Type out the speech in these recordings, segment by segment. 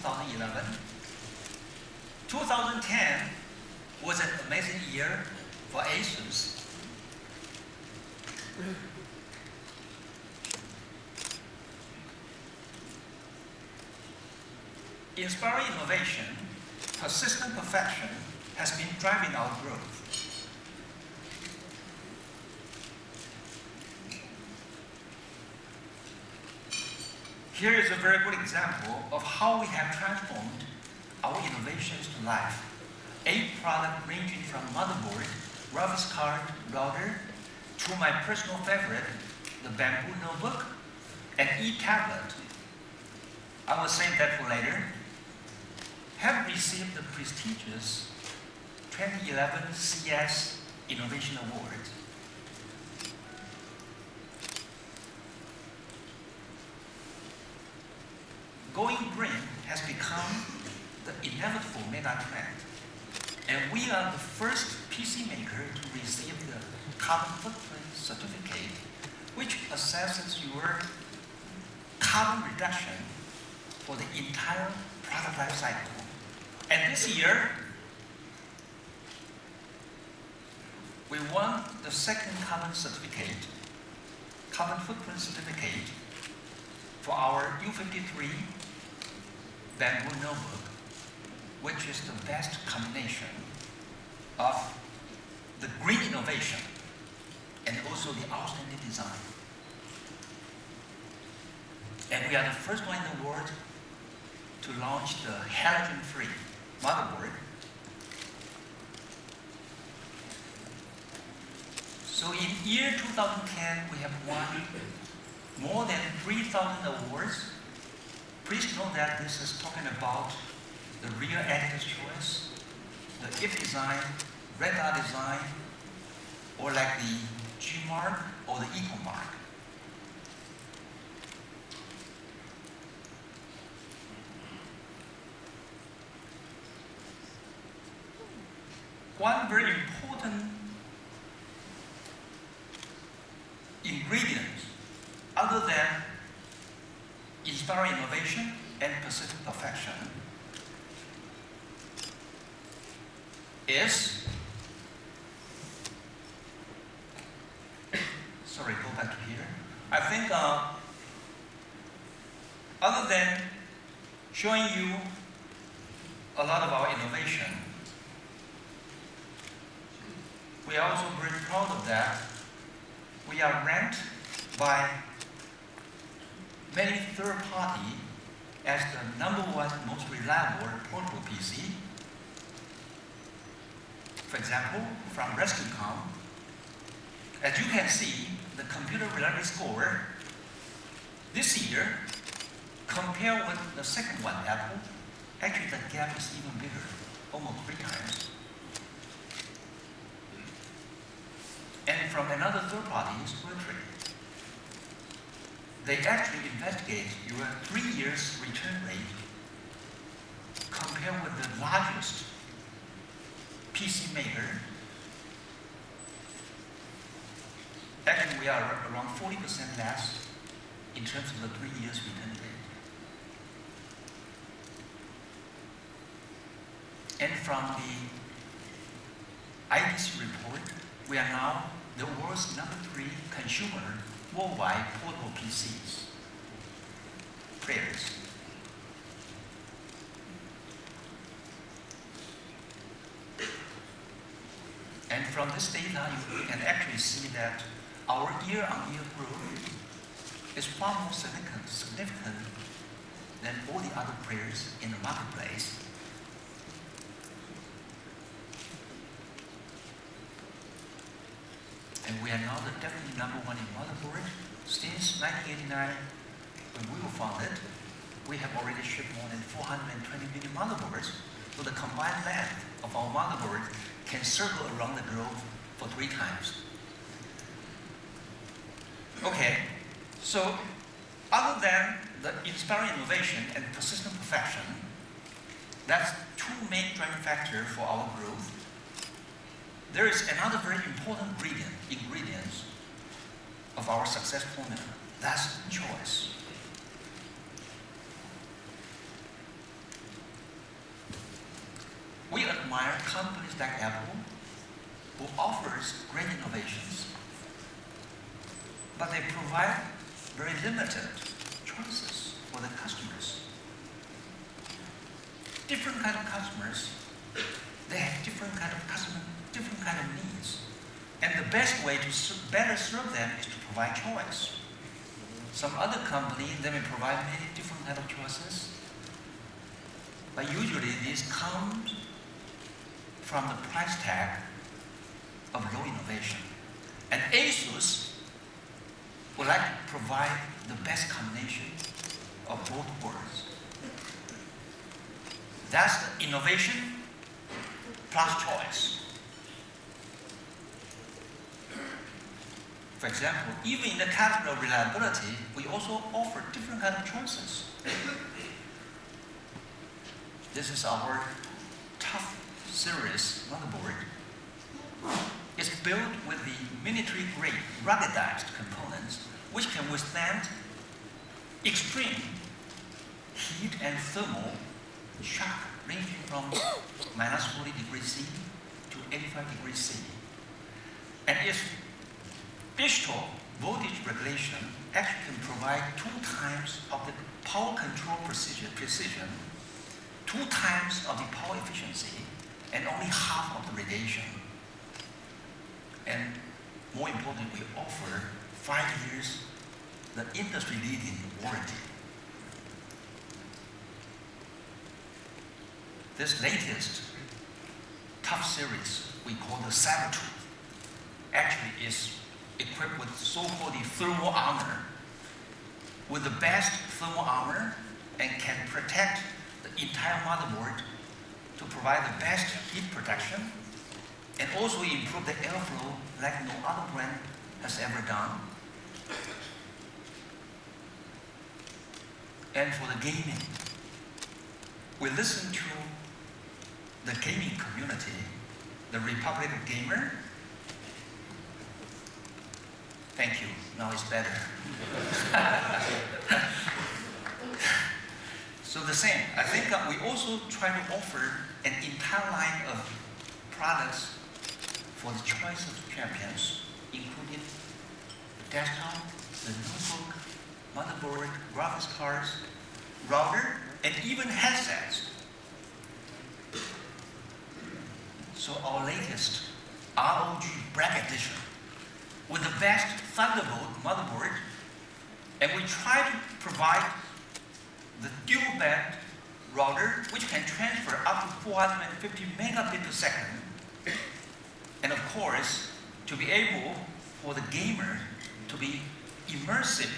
2011. 2010 was an amazing year for Asus. Inspiring innovation, persistent perfection has been driving our growth. Here is a very good example of how we have transformed our innovations to life. 8 products ranging from motherboard, graphics card, router, to my personal favorite, the bamboo notebook, and e-tablet, I will save that for later, have received the prestigious 2011 CES Innovation Award. Going green has become the inevitable mega trend, and we are the first PC maker to receive the carbon footprint certificate, which assesses your carbon reduction for the entire product life cycle. And this year, we won the second carbon footprint certificate for our U53 bamboo notebook, which is the best combination of the green innovation and also the outstanding design. And we are the first one in the world to launch the halogen-free motherboard. So in year 2010, we have won more than 3,000 awards. Please know that this is talking about the real editor's choice, the if design, red dot design, or like the G mark or the equal mark. One very important ingredient other than inspiring innovation and persistent perfection is, sorry, go back to here. I think other than showing you a lot of our innovation, we are also very proud of that. We are ranked by many third parties as the #1 most reliable portable PC. For example, from RescueCom, as you can see, the computer reliability score this year, compared with the second one, Apple, actually the gap is even bigger, almost 3 times. And from another third party, Square, they actually investigate your 3 years return rate compared with the largest PC maker. Actually, we are around 40% less in terms of the 3 years return rate. And from the IDC report, we are now the world's #3 consumer worldwide portable PCs players. And from this data, you can actually see that our year-on-year growth is far more significant than all the other players in the marketplace. And we are now definitely #1 in motherboard. Since 1989, when we were founded, we have already shipped more than 420 million motherboards. So the combined length of our motherboard can circle around the globe for 3 times. Okay, so other than the inspiring innovation and persistent perfection, that's 2 main driving factors for our growth. There is another very important ingredient of our success formula. That's choice. admire companies like Apple, who offers great innovations, but they provide very limited choices for the customers. Different kind of customers, they have different kind of needs. And the best way to better serve them is to provide choice. Some other company, they may provide many different kind of choices, but usually these come from the price tag of low innovation. And Asus would like to provide the best combination of both worlds. That's the innovation plus choice. For example, even in the category of reliability, we also offer different kind of choices. This is our tough series motherboard. It's built with the military-grade ruggedized components which can withstand extreme heat and thermal shock ranging from minus 40 degrees C to 85 degrees C. And its digital voltage regulation actually can provide 2 times of the power control precision, 2 times of the power efficiency, and only half of the radiation. And more importantly, we offer 5 years the industry-leading warranty. This latest tough series we call the Sabertooth actually is equipped with so-called thermal armor, with the best thermal armor, and can protect the entire motherboard to provide the best heat protection and also improve the airflow like no other brand has ever done. And for the gaming, we listen to the gaming community, the Republic of Gamer. Thank you, now it's better. So the same, I think we also try to offer an entire line of products for the choice of champions, including the desktop, the notebook, motherboard, graphics cards, router, and even headsets. So our latest ROG Black Edition with the best Thunderbolt motherboard, and we try to provide the dual band router which can transfer up to 450 megabits per second, and of course to be able for the gamer to be immersive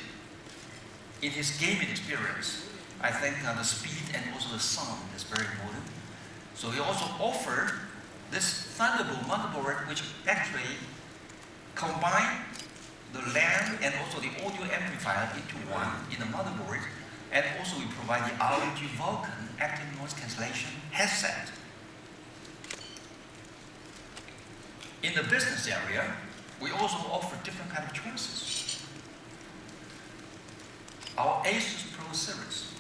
in his gaming experience. I think the speed and also the sound is very important. So we also offer this Thunderbolt motherboard which actually combine the LAN and also the audio amplifier into one in the motherboard, and also we provide the ROG Vulcan active noise cancellation headset. In the business area, we also offer different kind of choices. Our Asus Pro series,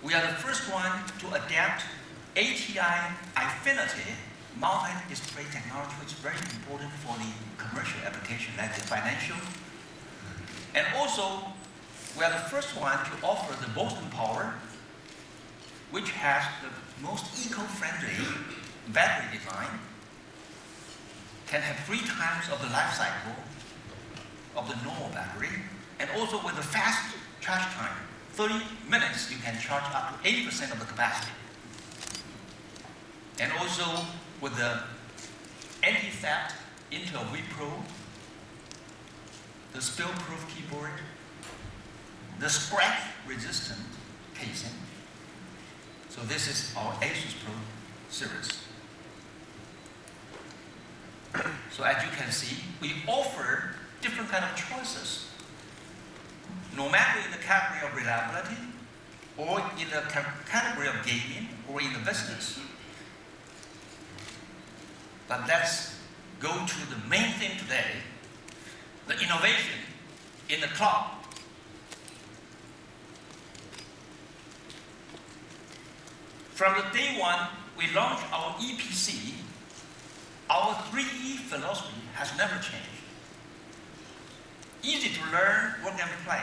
we are the first one to adapt ATI Infinity multi-display technology, which is very important for the commercial application like the financial. And also, we are the first one to offer the Boston Power, which has the most eco-friendly battery design, can have 3 times of the life cycle of the normal battery, and also with a fast charge time, 30 minutes you can charge up to 80% of the capacity. And also with the anti-theft Intel vPro, the spill-proof keyboard, the scratch-resistant casing. So this is our Asus Pro series. So as you can see, we offer different kind of choices, no matter in the category of reliability, or in the category of gaming, or in the business. But let's go to the main thing today, the innovation in the cloud. From the day one, we launched our EPC, our 3E philosophy has never changed. Easy to learn, work and play.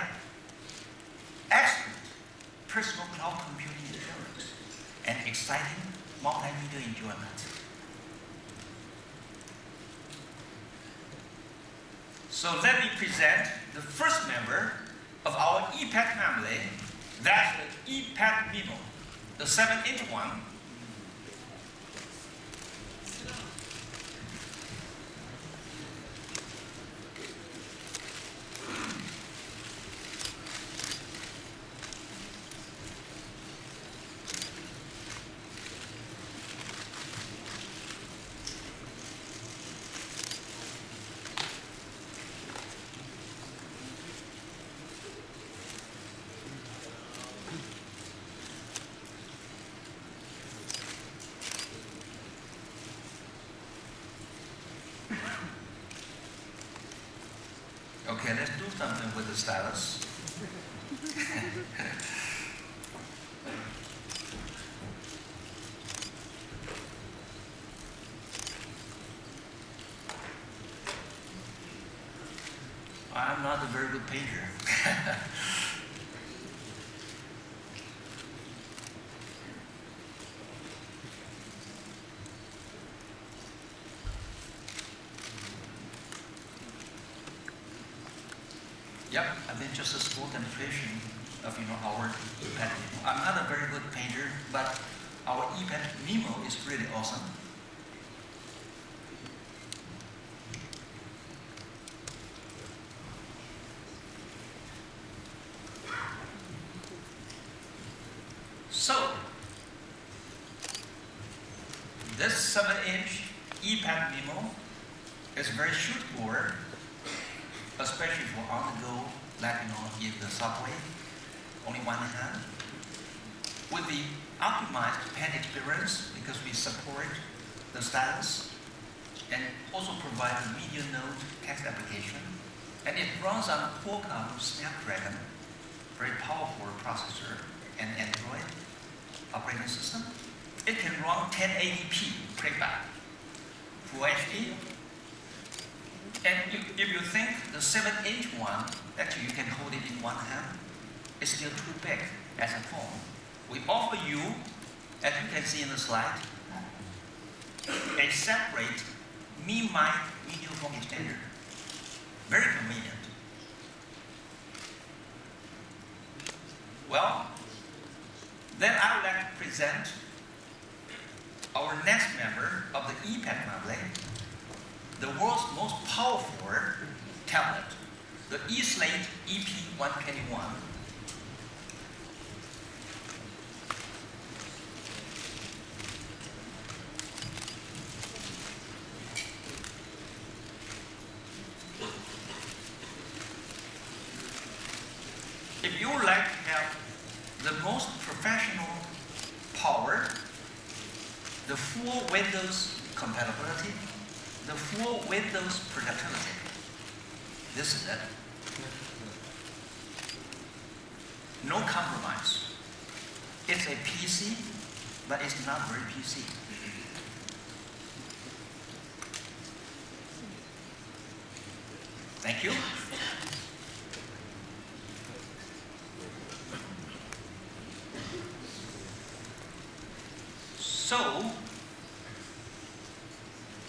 Excellent personal cloud computing experience, and exciting multimedia enjoyment. So let me present the first member of our ePad family. That's the ePad Memo, the 7-inch one. Okay, let's do something with the stylus. I'm not a very good painter. Yep, I think just a small demonstration of our ePad Memo. I'm not a very good painter, but our ePad Memo is really awesome. So, this 7-inch ePad Memo is very suitable, especially for on the go, like in the subway, only one hand. With the optimized pen experience, because we support the stylus, and also provide a medium node text application, and it runs on a Qualcomm Snapdragon, very powerful processor, and Android operating system. It can run 1080p playback, Full HD. And if you think the 7-inch one, actually you can hold it in one hand, it's still too big as a phone. We offer you, as you can see in the slide, a separate Mi video phone extender. Very convenient. Well, then I would like to present our next member of the ePad family, the world's most powerful tablet, the eSlate EP121. If you would like to have the most professional power, the full Windows compatibility, the full Windows productivity, this is it. No compromise. It's a PC, but it's not very PC. Thank you. So,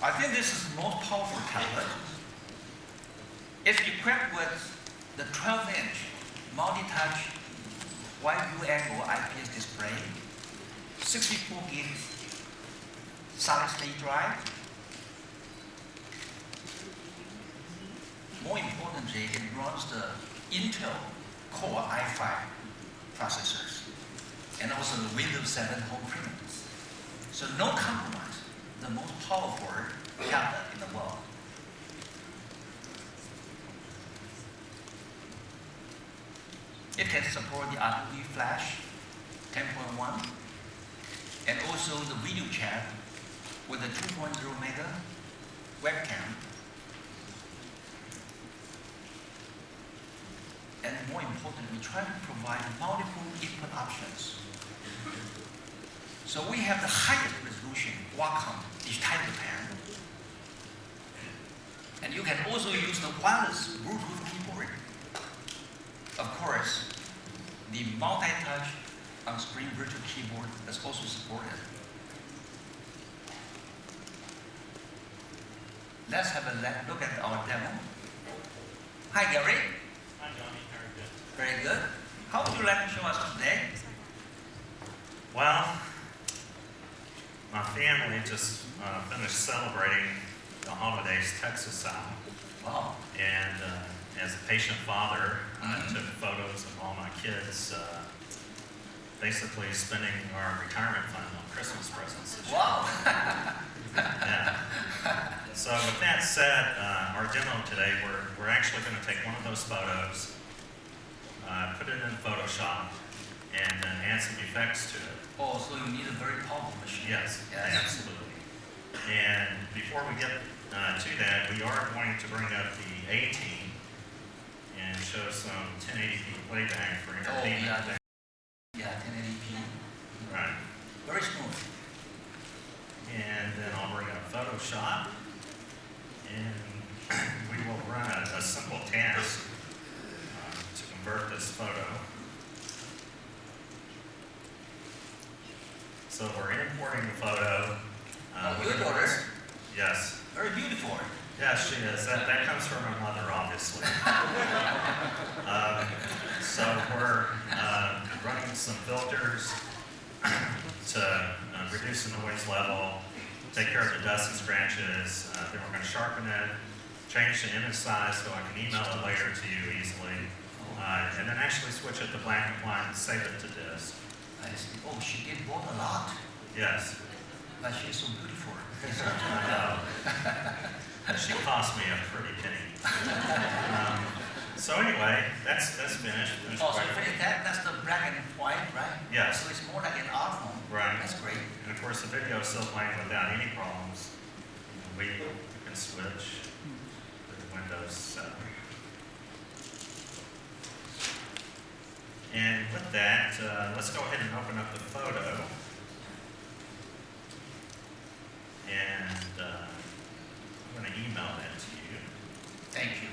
I think this is the most powerful tablet. It's equipped with the 12-inch multi-touch wide view angle IPS display, 64 gig solid-state drive. More importantly, it runs the Intel Core i5 processors and also the Windows 7 home printer. So no compromise, the most powerful tablet in the world. It can support the Asus Flash 10.1 and also the video chat with a 2.0 mega webcam. And more importantly, we try to provide multiple input options. So we have the highest resolution function, Wacom digital pen. And you can also use the wireless Bluetooth keyboard. Of course, the multi-touch on-screen virtual keyboard is also supported. Let's have a look at our demo. Hi, Gary. Hi, Johnny. How are you doing? Very good. How would you like to show us today? Well, my family just finished celebrating the holidays Texas style. Wow. And as a patient father, I took photos of all my kids basically spending our retirement fund on Christmas presents this year. Wow. Yeah. So with that said, our demo today, we're actually going to take one of those photos, put it in Photoshop, and then add some effects to it. Oh, so you need a very powerful machine. Yes, absolutely. And before we get to that, we are going to bring up the A team and show some 1080p playback for entertainment. Yeah, 1080p. Right. Very smooth. And then I'll bring up Photoshop, and we will run a simple task to convert this photo. So we're importing the photo. Your daughter? Yes. Very beautiful. Yes, she is. That comes from her mother, obviously. So we're running some filters to reduce the noise level, take care of the dust and scratches. Then we're going to sharpen it, change the image size so I can email it later to you easily, and then actually switch it to black and white and save it to disk. I see. Oh, she did both a lot. Yes. But she's so beautiful. I know. She cost me a pretty penny. So anyway, that's finished. Oh, so that's the black and white, right? Yes. So it's more like an art form. Right. That's great. And of course, the video is still playing without any problems. We can switch to Windows 7. And with that, let's go ahead and open up the photo. And I'm going to email that to you. Thank you.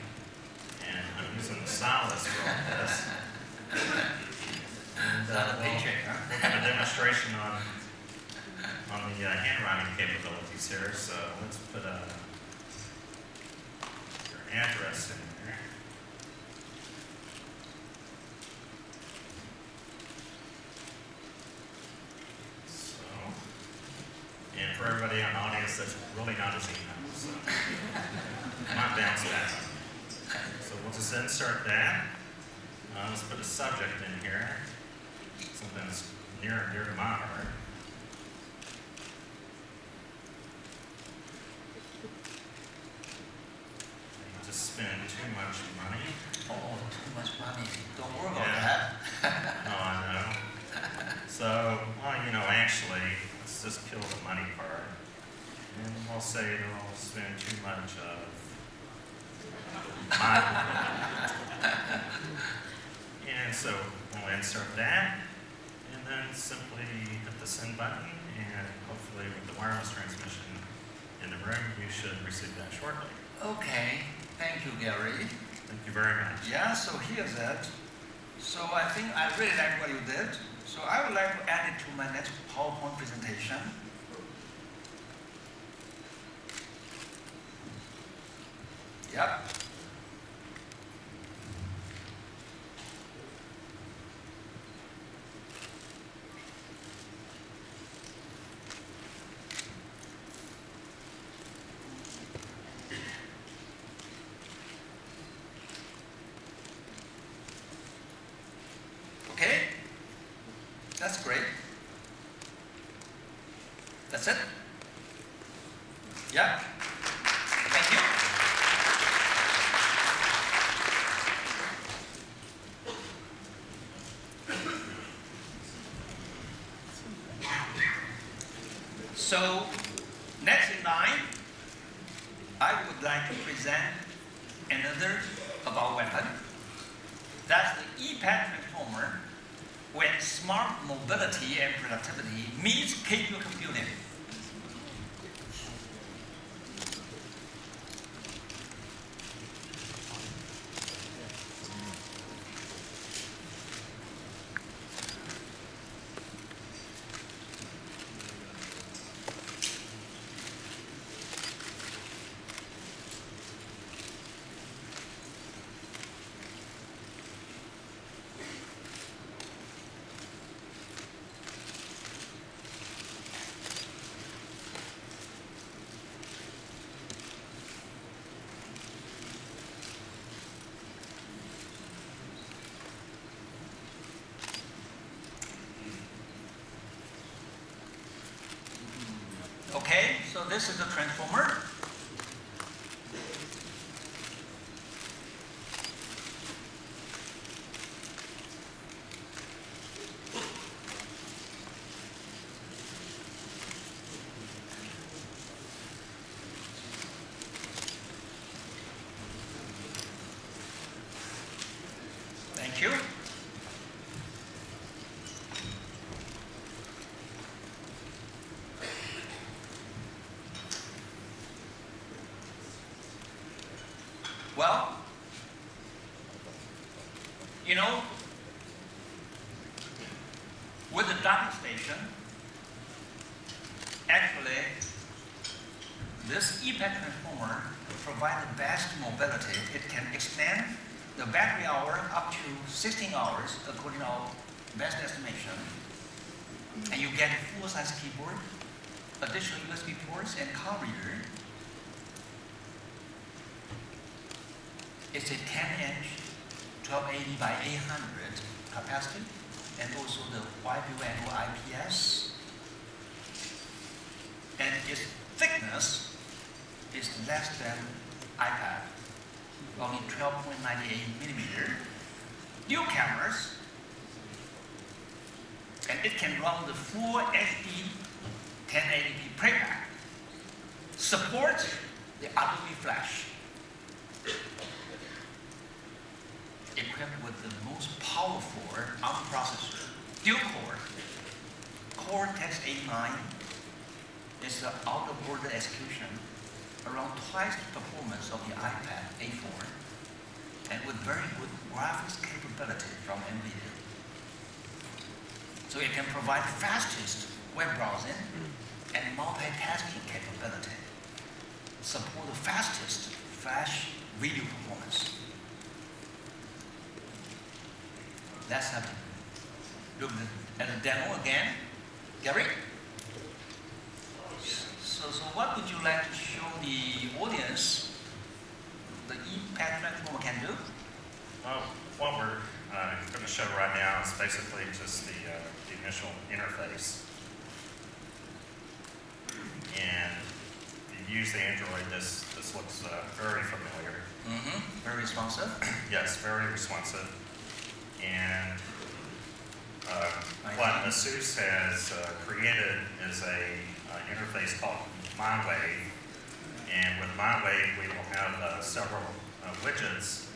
And I'm using the stylus for all this. And we'll do a demonstration on the handwriting capabilities here. So let's put your address in there. So, and for everybody in the audience, that's really not as email. So, not bounce back. So we'll just insert that. Let's put a subject in here. Something that's near and dear to my heart. You just spend too much money. Oh, too much money. Don't worry about Yeah. that. Oh, I know. So, well, you know, actually, let's just kill the money part. And we'll say they'll spend too much of my money. And so we'll insert that, and then simply hit the send button, and hopefully with the wireless transmission in the room, you should receive that shortly. Okay. Thank you, Gary. Thank you very much. Yeah, so here's it. So I think I really like what you did. So I would like to add it to my next PowerPoint presentation. Yep. Okay. That's great. That's it? Yeah. Thank you. So, next in line, I would like to present another of our weapon. That's the e-pad transformer when smart mobility and productivity meets capable computing. this is the transformer. Thank you. Well, you know, with the docking station, actually, this e-pack transformer provides the best mobility. It can extend the battery hour up to 16 hours, according to our best estimation. And you get a full-size keyboard, additional USB ports, and card reader. It's a 10-inch 1280 by 800 capacity, and also the wide view angle IPS. And its thickness is less than iPad, only 12.98 millimeter. Dual cameras, and it can run the full HD 1080p playback. Supports the Adobe Flash. Equipped with the most powerful ARM processor, dual-core, Cortex-A9 is the out-of-order execution, around twice the performance of the iPad A4, and with very good graphics capability from NVIDIA. So it can provide fastest web browsing and multitasking capability, support the fastest Flash video performance. Let's have a look at the demo again. Gary? So what would you like to show the audience the e-pack transformer can do? What we're going to show right now is basically just the initial interface. And if you use the Android, this looks very familiar. Mm-hmm. Very responsive. Yes, very responsive. And what Asus has created is a interface called MyWave. And with MyWave, we will have several widgets,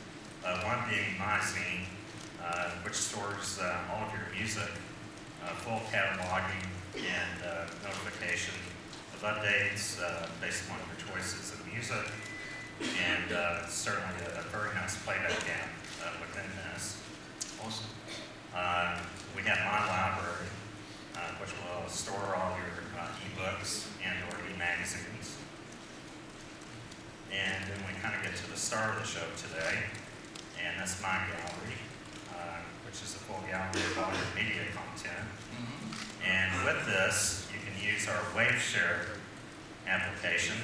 one being MyZine, which stores all of your music, full cataloging and notification of updates based on your choices of music, and certainly a very nice playback amp within this. Awesome. We have My Library, which will store all your ebooks and or e-magazines. And then we kind of get to the star of the show today, and that's My Gallery, which is a full gallery of all your media content. Mm-hmm. And with this, you can use our WaveShare application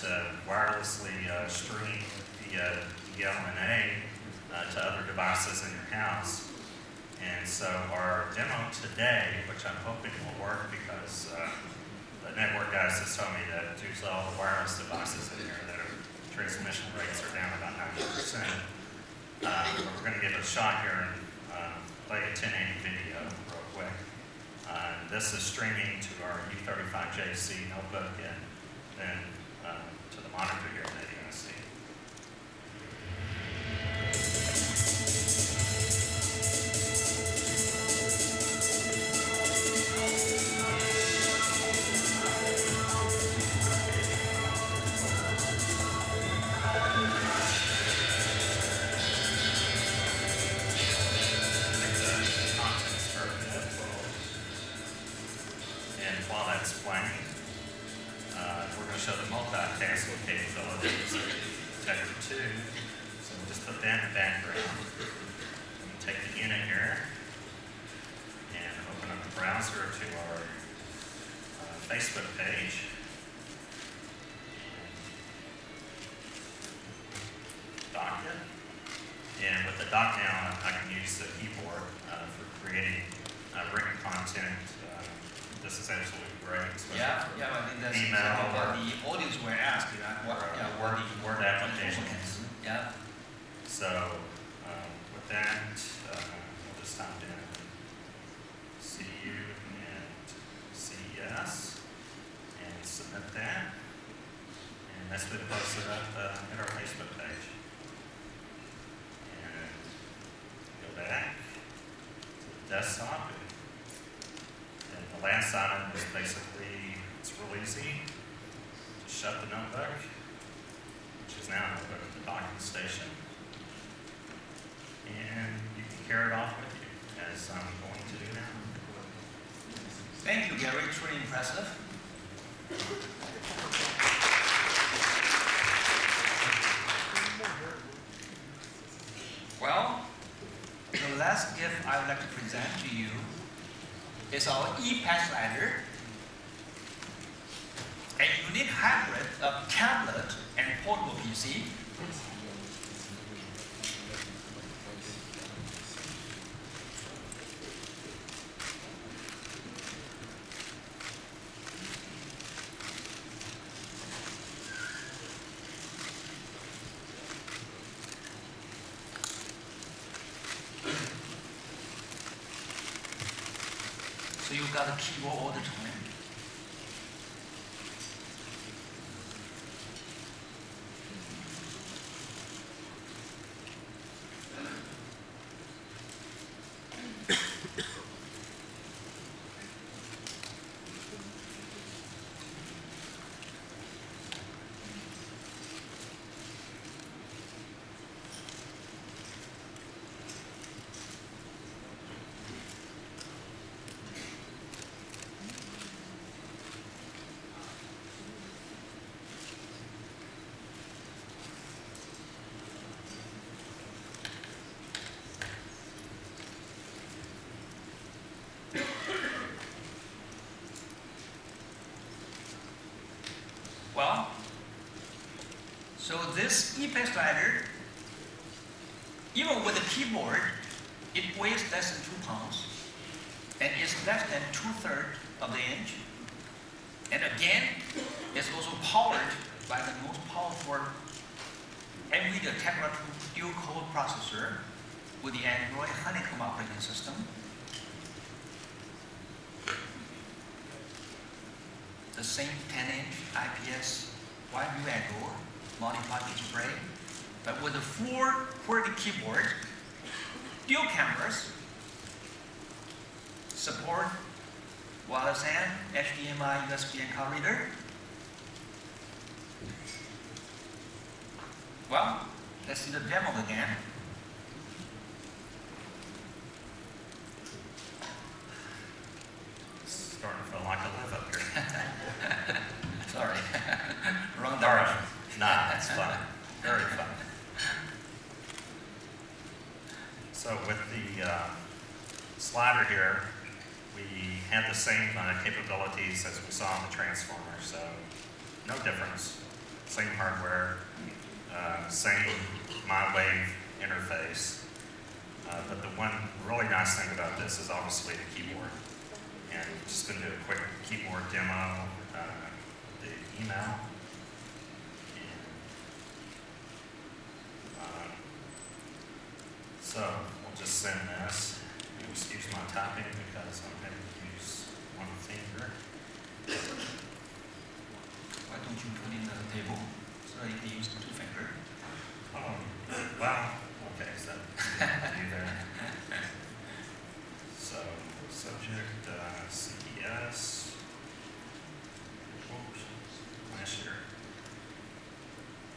to wirelessly stream via DLNA to other devices in your house. And so our demo today, which I'm hoping will work because the network guys just told me that due to all the wireless devices in here, that our transmission rates are down about 90%. We're going to give it a shot here and play a 1080 video real quick. This is streaming to our U35JC notebook and then to the monitor here that you're going to see. Show the multitasking capabilities of Tegra 2. So we'll just put that in the background. We'll take the unit here and open up the browser to our Facebook page. Dock it. And with the dock now, I can use the keyboard for creating written content. This this is absolutely great. Especially Yeah, I think that's email exactly what or- the audience were asking. Word applications. Yeah. So with that, we'll just type in see you at CES and submit that. And that's been posted up at our Facebook page. And go back to the desktop. And the last item is basically, it's real easy. Just shut the notebook, which is now a notebook at the docking station. And you can carry it off with you, as I'm going to do now. Thank you, Gary. It's really impressive. Well, the last gift I would like to present to you is our e-pad slider, a unique hybrid of tablet and portable PC. So you've got a keyboard all the time. Well, so this e-pad slider, even with a keyboard, it weighs less than 2 pounds and is less than 2/3 of the inch. And again, it's also powered by the most powerful NVIDIA Tegra 2 dual-core processor with the Android Honeycomb operating system. The same 10-inch IPS wide view angle modified display, but with a full QWERTY keyboard, dual cameras, support wireless and HDMI, USB and card reader. Well, let's see the demo again. Starting to feel like I live up here. Sorry, wrong All direction. right. Nah, it's fun. Very fun. So with the slider here, we have the same capabilities as we saw on the transformer. So no difference. Same hardware, same MyWave interface. But the one really nice thing about this is obviously the keyboard. And I'm just going to do a quick keyboard demo, the email. And, so we'll just send this. Excuse my typing because I'm having to use one finger. Why don't you put in the table so you can use the 2 finger? Oh, wow. Okay, so do there. So subject CES. Oops, last year.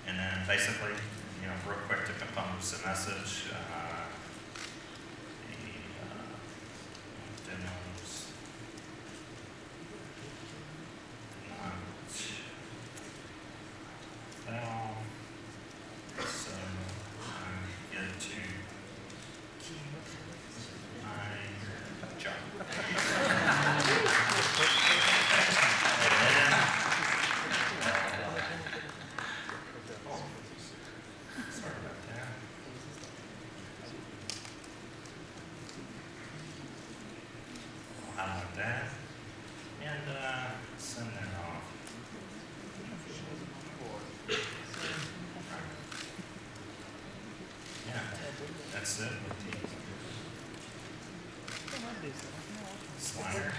And then basically, real quick to compose the message. Demos. Well, so I get to my job. Sorry about that. That's it. Slider.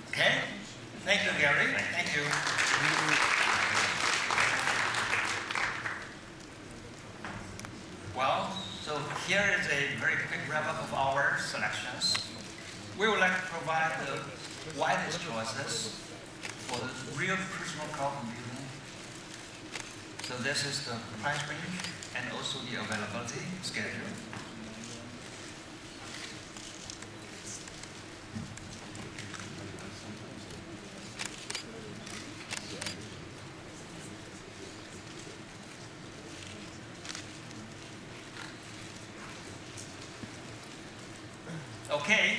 Okay? Thank you, Gary. Thank you. Well, so here is a very quick wrap-up of our selections. We would like to provide the widest choices for the real personal cloud computing. So this is the price range and also the availability schedule. Okay.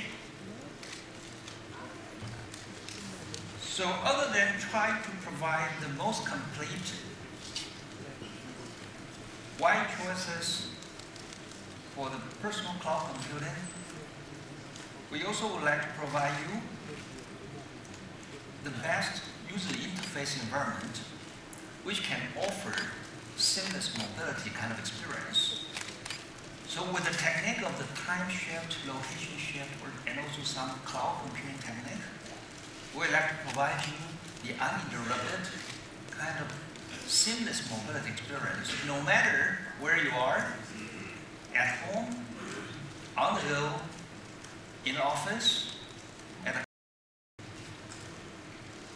So other than trying to provide the most complete wide choices for the personal cloud computing, we also would like to provide you the best user interface environment which can offer seamless mobility kind of experience. So with the technique of the time shift, location shift, and also some cloud computing technique, we'd like to provide you the uninterrupted kind of seamless mobility experience, no matter where you are, at home, on the go, in office, at a...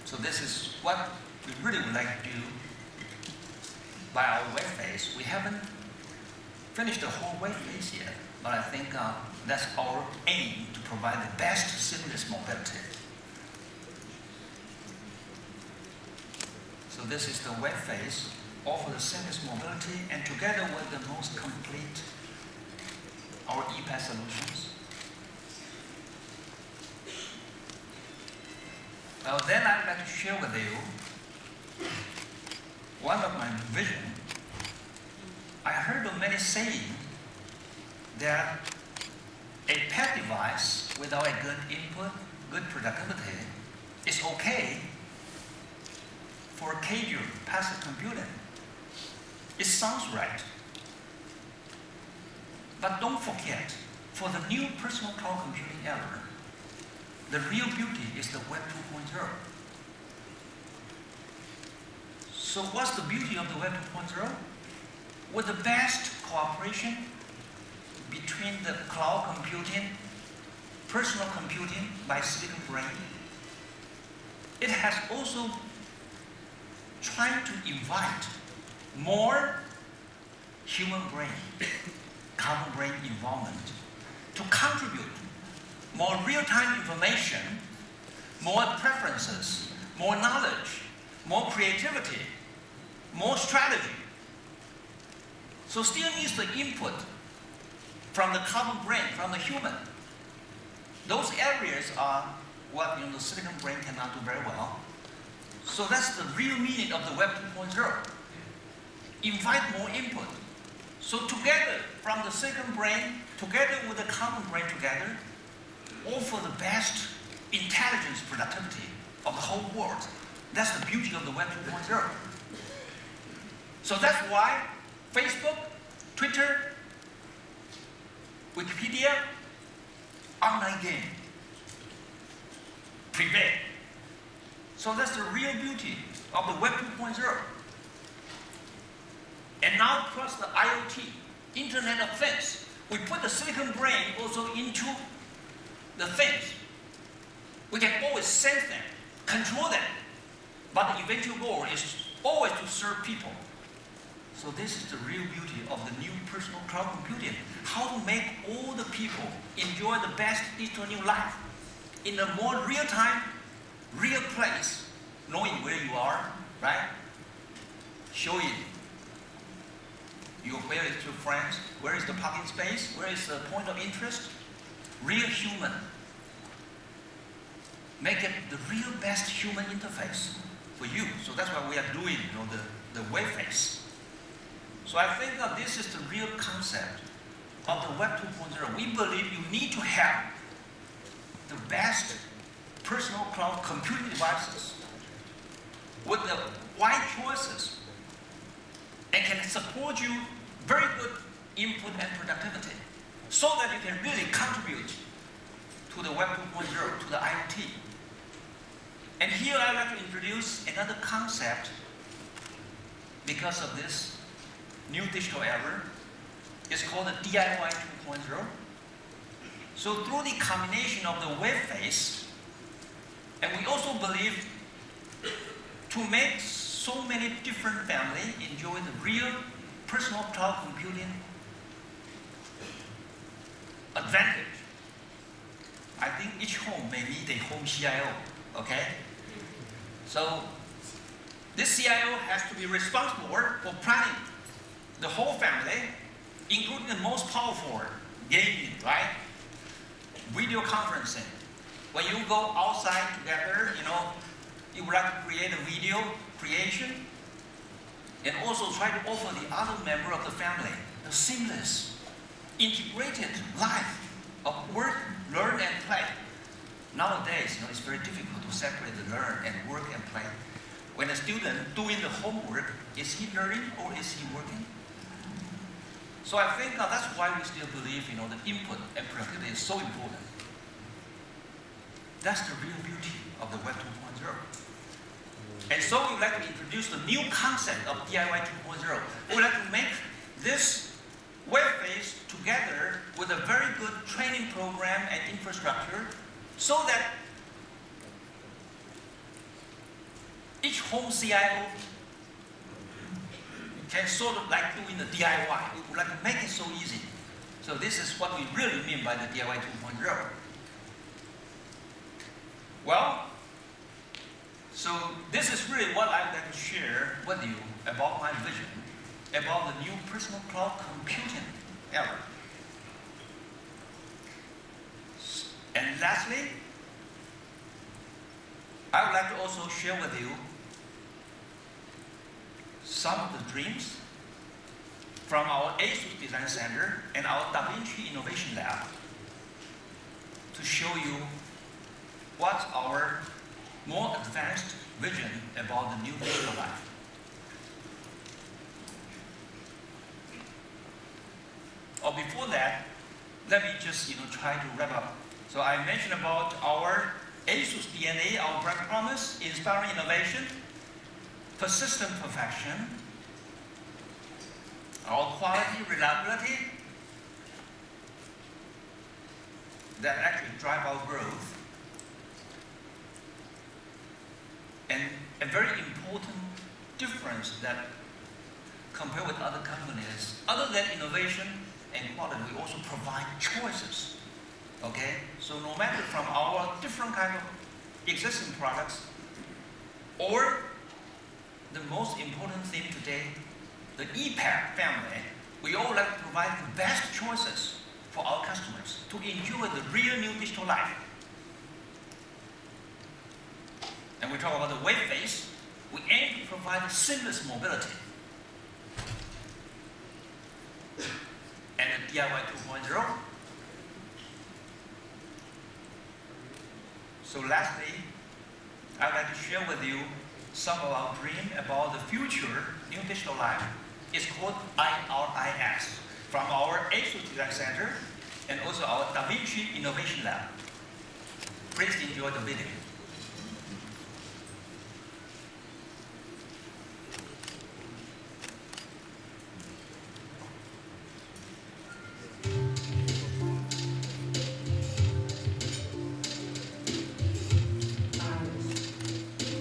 So this is what we really would like to do by our web phase. We haven't finished the whole web phase yet, but I think that's our aim, to provide the best seamless mobility. So this is the web phase, offer the seamless mobility, and together with the most complete, our ePass solutions. Well, then I'd like to share with you one of my vision. I heard of many saying that a pet device without a good input, good productivity, is okay for casual passive computing. It sounds right. But don't forget, for the new personal cloud computing era, the real beauty is the Web 2.0. So what's the beauty of the Web 2.0? With the best cooperation between the cloud computing, personal computing by Silicon Brain, it has also tried to invite more human brain, common brain involvement to contribute more real-time information, more preferences, more knowledge, more creativity, more strategy. So still needs the input from the common brain, from the human. Those areas are what the Silicon Brain cannot do very well. So that's the real meaning of the Web 2.0. Invite more input. So together, from the Silicon Brain, together with the common brain together, offer the best intelligence productivity of the whole world. That's the beauty of the Web 2.0. So that's why Facebook, Twitter, Wikipedia, online game prevail. So that's the real beauty of the Web 2.0. And now plus the IoT, Internet of Things. We put the Silicon Brain also into the things. We can always sense them, control them, but the eventual goal is always to serve people. So this is the real beauty of the new personal cloud computing. How to make all the people enjoy the best digital new life in a more real-time, real place, knowing where you are, right? Showing where is your friends, where is the parking space, where is the point of interest. Real human. Make it the real best human interface for you. So that's what we are doing, the web phase. So I think that this is the real concept of the Web 2.0. We believe you need to have the best personal cloud computing devices with the wide choices and can support you very good input and productivity, so that you can really contribute to the Web 2.0, to the IoT. And here I'd like to introduce another concept because of this new digital era. It's called the DIY 2.0. So through the combination of the web phase, and we also believe to make so many different families enjoy the real personal cloud computing advantage. I think each home may need a home CIO, okay? So this CIO has to be responsible for planning the whole family, including the most powerful gaming, right? Video conferencing. When you go outside together, you would like to create a video creation and also try to offer the other member of the family a seamless, integrated life of work, learn, and play. Nowadays, it's very difficult to separate the learn and work and play. When a student doing the homework, is he learning or is he working? So I think that's why we still believe, the input and productivity is so important. That's the real beauty of the Web 2.0. And so we'd like to introduce the new concept of DIY 2.0. We'd like to make this web phase together with a very good training program and infrastructure so that each home CIO can sort of like doing the DIY. We would like to make it so easy. So this is what we really mean by the DIY 2.0. Well, so this is really what I'd like to share with you about my vision, about the new personal cloud computing era. And lastly, I would like to also share with you some of the dreams from our Asus Design Center and our DaVinci Innovation Lab to show you what's our more advanced vision about the new digital life. Or before that, let me just try to wrap up. So I mentioned about our Asus DNA, our brand promise, inspiring innovation, persistent perfection, our quality, reliability, that actually drive our growth. And a very important difference that compared with other companies, other than innovation and quality, we also provide choices. Okay? So no matter from our different kind of existing products or the most important thing today, the EPAC family, we all like to provide the best choices for our customers to enjoy the real new digital life. And we talk about the web phase, we aim to provide seamless mobility. And the DIY 2.0. So lastly, I'd like to share with you some of our dream about the future new digital life. It's called IRIS from our Asus Design Center and also our DaVinci Innovation Lab. Please enjoy the video.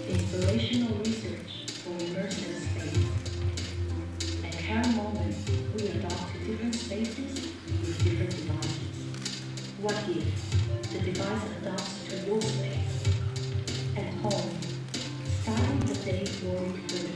Inspirational research for immersive space. At current moment, we adopt different spaces with different devices. What if the device adapts to your space? At home, starting the day worried through.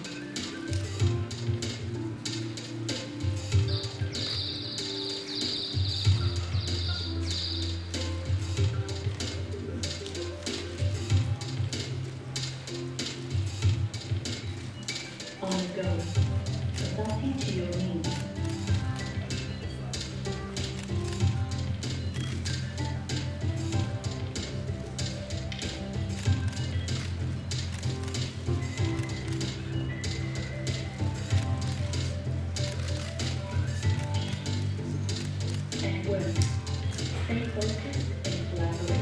On the go, adapting to your needs. Stay focused and collaborate.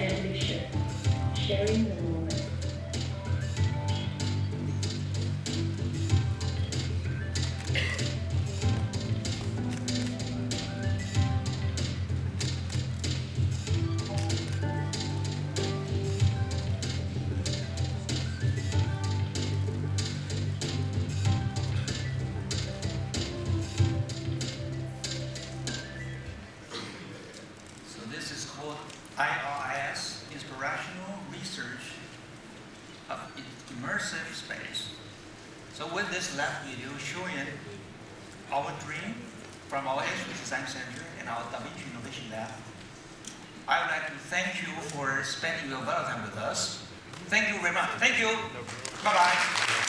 Ambition, sharing the moment. So this is called IRIS, Inspirational Research of Immersive Space. So with this last video showing our dream from our Asus Design Center and our DaVinci Innovation Lab, I would like to thank you for spending your valuable time with us. Thank you very much. Thank you. Bye-bye.